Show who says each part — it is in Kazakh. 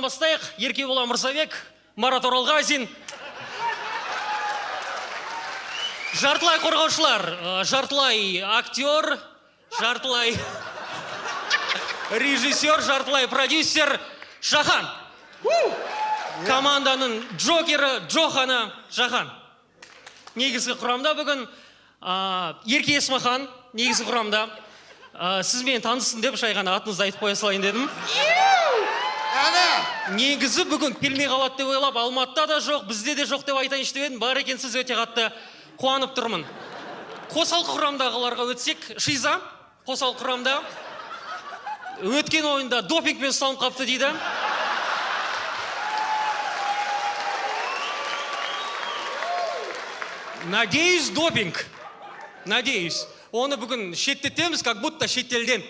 Speaker 1: бастайық. Еркебұлан Мырзабек, Марат Оралғазин. Жартылай қорғаушылар, жартылай актер, жартылай режиссер, жартылай продюсер Шахан. Команданың джокері Джохана Жахан. Негізгі құрамда бүгін Ерке Есмахан, негізгі құрамда. Сізбен танысын деп шайған атыңызды айтып қоя салайын дедім. Негізі бүгін келмей қалады деп ойлап, Алматыда да жоқ, бізде де жоқ деп айтайыншы деп едім. Бар екенсіз, өте қатты қуанып тұрмын. Қосалқы құрамдағыларға өтсек, Шиза, қосалқы құрамда өткен ойында допингпен ұсталынып қапты дейді. Надеюсь, допинг. Надеюсь. Оны бүгін шеттетеміз, как будто шеттелден.